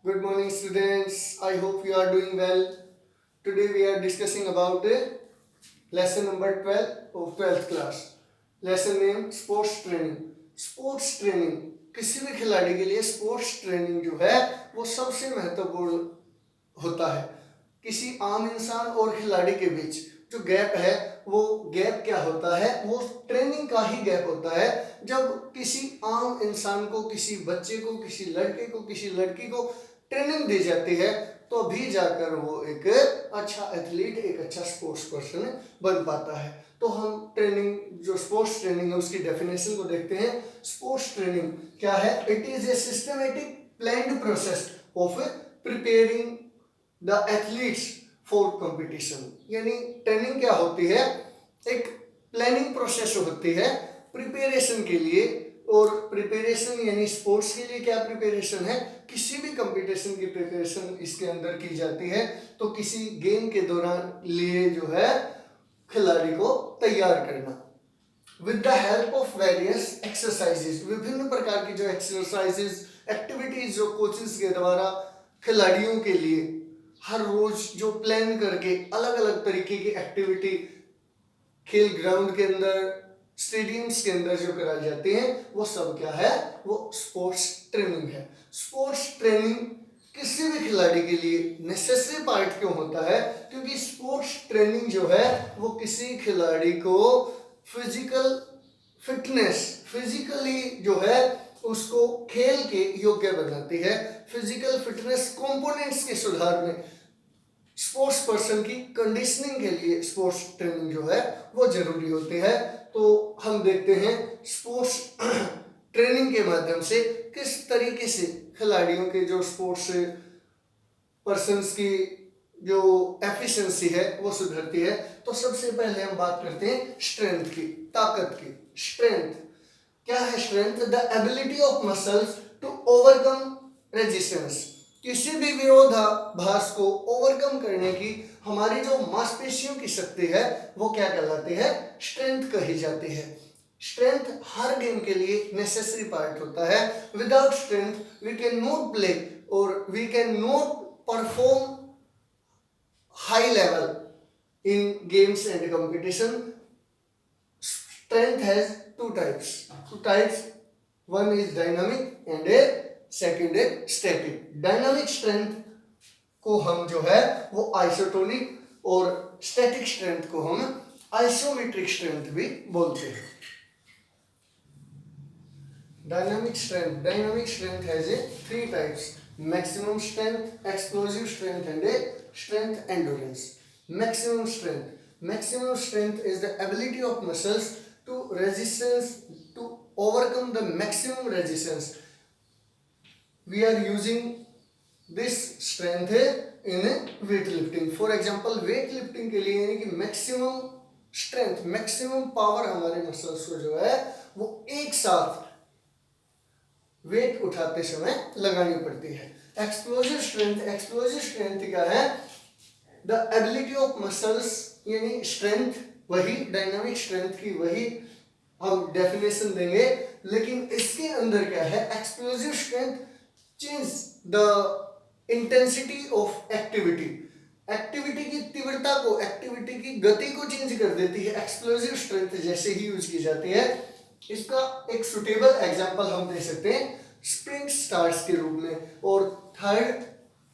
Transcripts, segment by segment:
Good morning, students. I hope you are doing well. Today we are discussing about the lesson number 12 of 12th class. Lesson name sports training. Sports training किसी भी खिलाड़ी के लिए sports training जो है वो सबसे महत्वपूर्ण होता है। किसी आम इंसान और खिलाड़ी के बीच जो गैप है वो गैप क्या होता है, वो ट्रेनिंग का ही गैप होता है। जब किसी आम इंसान को, किसी बच्चे को, किसी लड़के को, किसी लड़की को ट्रेनिंग दी जाती है तो भी जाकर वो एक अच्छा एथलीट, एक अच्छा स्पोर्ट्स पर्सन बन पाता है। तो हम ट्रेनिंग, जो स्पोर्ट्स ट्रेनिंग है उसकी डेफिनेशन को देखते हैं। स्पोर्ट्स ट्रेनिंग क्या है? It is a systematic planned process of preparing the athletes for competition. यानी ट्रेनिंग क्या होती है? एक प्लानिंग प्रोसेस होती है प्रिपरेशन के लिए। और प्रिपरेशन यानी स्पोर्ट्स के लिए क्या प्रिपरेशन है? किसी भी कंपटीशन की प्रिपरेशन इसके अंदर की जाती है। तो किसी गेम के दौरान लिए जो है खिलाड़ी को तैयार करना with the help of various exercises. विभिन्न प्रकार की जो एक्सरसाइजेस, एक्टिविटीज जो कोचेस के द्वारा खिलाड़ियों के लिए हर रोज जो प्लान करके अलग अलग तरीके की एक्टिविटी खेल ग्राउंड के अंदर, स्टेडियम्स के अंदर जो कराई जाती है वो सब क्या है? वो स्पोर्ट्स ट्रेनिंग है। स्पोर्ट्स ट्रेनिंग किसी भी खिलाड़ी के लिए नेसेसरी पार्ट क्यों होता है? क्योंकि स्पोर्ट्स ट्रेनिंग जो है वो किसी खिलाड़ी को फिजिकल फिटनेस, फिजिकली जो है उसको खेल के योग्य बनाती है। फिजिकल फिटनेस कंपोनेंट्स के सुधार में स्पोर्ट्स पर्सन की कंडीशनिंग के लिए स्पोर्ट्स ट्रेनिंग जो है वो जरूरी होती है। तो हम देखते हैं स्पोर्ट्स ट्रेनिंग के माध्यम से किस तरीके से खिलाड़ियों के जो स्पोर्ट्स पर्सन्स की जो एफिशिएंसी है वो सुधरती है। तो सबसे पहले हम बात करते हैं स्ट्रेंथ की, ताकत की। स्ट्रेंथ क्या है? Strength the ability of muscles to overcome resistance. किसी भी विरोधाभास को ओवरकम करने की हमारी जो मांसपेशियों की शक्ति है वो क्या कहलाती है? स्ट्रेंथ कही जाती है। स्ट्रेंथ हर गेम के लिए नेसेसरी पार्ट होता है। Without strength we can not play और we can not perform high level in games and competition. Strength has two types. One is dynamic and a second is static. Dynamic strength को हम जो है वो isotonic और static strength को हम isometric strength भी बोलते हैं। Dynamic strength has a three types: maximum strength, explosive strength and a strength endurance. Maximum strength is the ability of muscles to overcome the maximum resistance. We are using this strength in weightlifting. For example, weightlifting के लिए यानी कि maximum strength, maximum power हमारे muscles को जो है वो एक साथ वेट उठाते समय लगानी पड़ती है। एक्सप्लोजिव स्ट्रेंथ क्या है? द एबिलिटी ऑफ मसल्स यानी स्ट्रेंथ वही, डायनामिक स्ट्रेंथ की वही हम डेफिनेशन देंगे, लेकिन इसके अंदर क्या है? Explosive strength change the intensity of activity की तीव्रता को, एक्टिविटी की गति को चेंज कर देती है। एक्सप्लोजिव स्ट्रेंथ जैसे ही यूज की जाती है। इसका एक सुटेबल एग्जांपल हम दे सकते हैं स्प्रिंट स्टार्स के रूप में। और थर्ड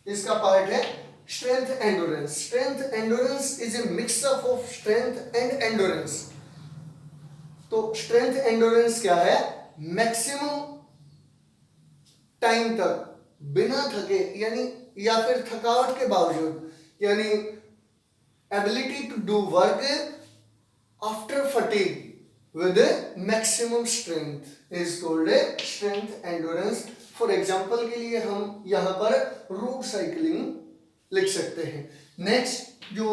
इसका पार्ट है strength endurance is a mix up of strength and endurance. तो स्ट्रेंथ एंडोरेंस क्या है? मैक्सिमम टाइम तक बिना थके यानी या फिर थकावट के बावजूद, यानी ability to do work after fatigue with maximum strength is called a strength endurance. For example के लिए हम यहाँ पर rope cycling लिख सकते हैं। नेक्स्ट जो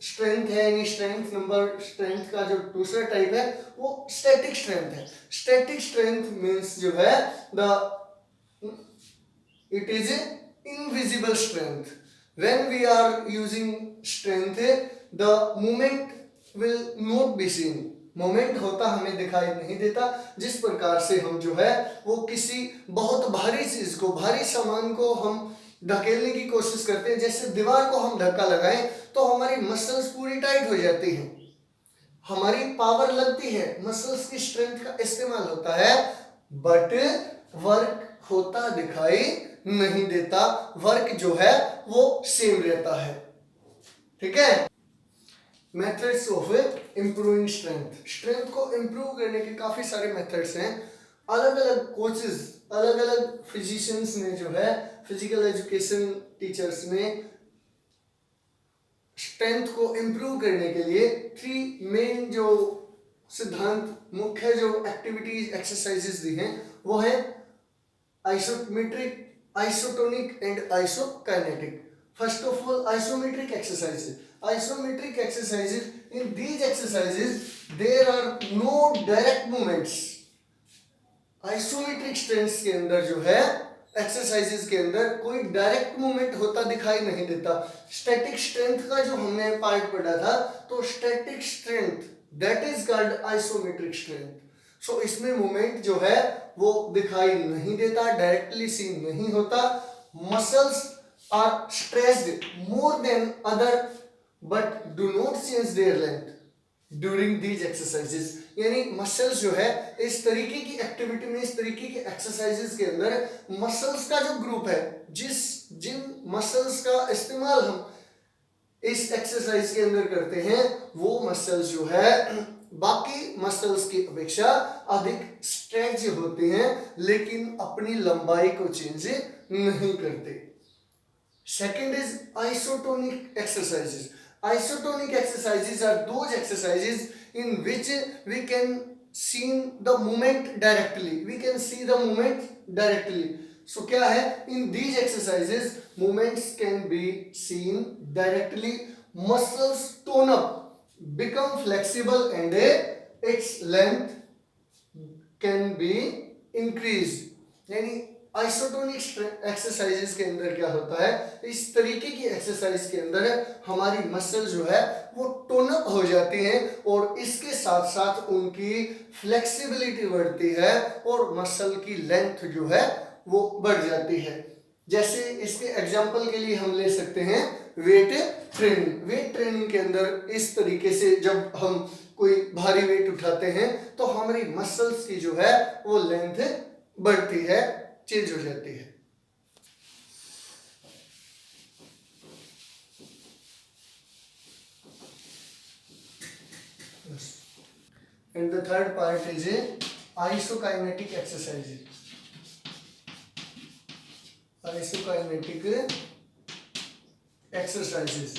स्ट्रेंथ है यानी स्ट्रेंथ का जो दूसरा टाइप है वो स्टैटिक स्ट्रेंथ है। स्टैटिक स्ट्रेंथ मीन्स जो है it is invisible strength. When we are using strength the movement will not be seen. Moment होता हमें दिखाई नहीं देता। जिस प्रकार से हम जो है वो किसी बहुत भारी चीज को, भारी सामान को हम धकेलने की कोशिश करते हैं, जैसे दीवार को हम धक्का लगाएं तो हमारी मसल्स पूरी टाइट हो जाती हैं, हमारी पावर लगती है, मसल्स की स्ट्रेंथ का इस्तेमाल होता है, बट वर्क होता दिखाई नहीं देता, वर्क जो है वो सेम रहता है। ठीक है। Methods of improving strength, strength को इंप्रूव करने के काफी सारे मेथड्स हैं। अलग अलग कोचेस, अलग अलग फिजिशियंस ने जो है, फिजिकल एजुकेशन टीचर्स ने स्ट्रेंथ को इंप्रूव करने के लिए 3 मेन जो सिद्धांत, मुख्य जो एक्टिविटीज, एक्सरसाइजेस दी हैं वो है isometric, isotonic and isokinetic. First of all isometric exercises. Isometric exercises, in these exercises there are no direct movements। Isometric strength के अंदर जो है, एक्सरसाइजेस के अंदर कोई डायरेक्ट मूवमेंट होता दिखाई नहीं देता। स्टैटिक स्ट्रेंथ का जो हमने पार्ट पढ़ा था, तो static strength that is called isometric strength. So इसमें मूवमेंट जो है वो दिखाई नहीं देता, डायरेक्टली सीन नहीं होता। Muscles are stressed more than other but do not change their length during these exercises। यानी मसल्स जो है इस तरीके की एक्टिविटी में, इस तरीके के एक्सरसाइजेस के अंदर मसल्स का जो ग्रुप है, जिन मसल्स का इस्तेमाल हम इस एक्सरसाइज के अंदर करते हैं, वो मसल्स जो है बाकी मसल्स की अपेक्षा अधिक स्ट्रेच होते हैं, लेकिन अपनी लंबाई को चेंज नहीं करते। Second is isotonic exercises. Isotonic exercises are those exercises in which we can see the movement directly. We can see the movement directly. So क्या है? In these exercises, movements can be seen directly. Muscles tone up, become flexible, and its length can be increased। यानी isotonic exercises के अंदर क्या होता है, इस तरीके की एक्सरसाइज के अंदर हमारी मसल जो है वो टोन अप हो जाती हैं, और इसके साथ साथ उनकी फ्लेक्सिबिलिटी बढ़ती है और मसल की लेंथ जो है वो बढ़ जाती है। जैसे इसके एग्जांपल के लिए हम ले सकते हैं वेट ट्रेनिंग। वेट ट्रेनिंग के अंदर इस तरीके से जब हम कोई भारी वेट उठाते हैं तो हमारी मसल्स की जो है वो लेंथ बढ़ती है, चेंज हो जाती है। And the third part is isokinetic exercise. Isokinetic exercises.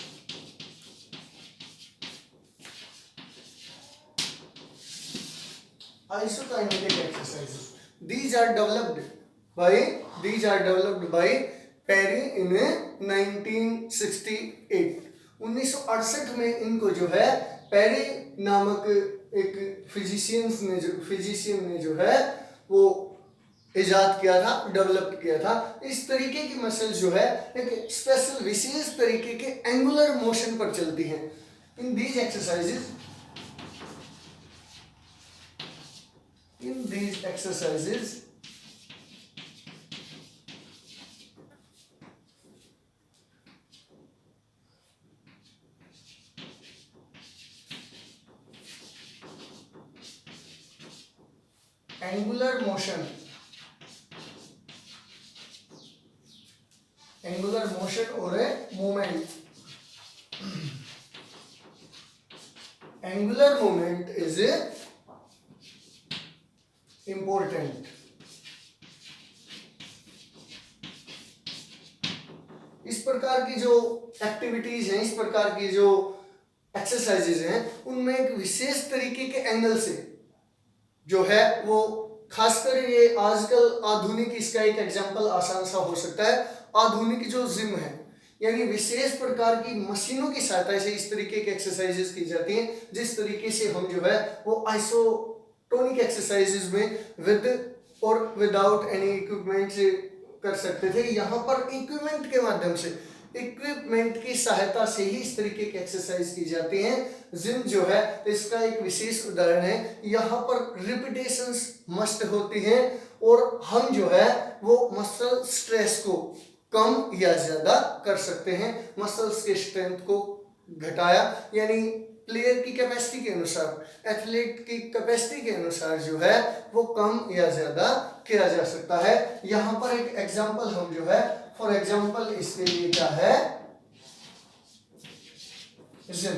Isokinetic exercises. These are developed by Perry in 1968। 1968 में इनको जो है पेरी नामक एक फिजिशियन ने जो है वो इजाद किया था, डेवलप किया था। इस तरीके की मसल जो है एक स्पेशल विशेष तरीके के एंगुलर मोशन पर चलती हैं। In these exercises angular motion और movement. Angular movement is important. इस प्रकार की जो एक्टिविटीज हैं, इस प्रकार की जो एक्सरसाइजेज हैं, उनमें एक विशेष तरीके के एंगल से जो है वो, खासकर ये आजकल आधुनिक, इसका एक एग्जांपल आसान सा हो सकता है, आधुनिक जो जिम है, यानी विशेष प्रकार की मशीनों की सहायता से इस तरीके की एक्सरसाइजेस की जाती हैं, जिस तरीके से हम जो है वो आइसोटोनिक एक्सरसाइजेस में विद और विदाउट एनी इक्विपमेंट से कर सकते थे। यहाँ पर इक्विपमेंट के माध्यम से, इक्विपमेंट की सहायता से ही इस तरीके की एक्सरसाइज की जाती हैं। जिम जो है इसका एक विशेष उदाहरण है। यहाँ पर रिपीटेशंस मस्ट होती हैं और हम जो है वो मसल स्ट्रेस को कम या ज्यादा कर सकते हैं। मसल्स के स्ट्रेंथ को घटाया, यानी प्लेयर की कैपेसिटी के अनुसार, एथलीट की कैपेसिटी के अनुसार जो है वो कम या ज्यादा किया जा सकता है। यहाँ पर एक एग्जांपल हम जो है, फॉर एग्जांपल इसके लिए क्या है, जिम।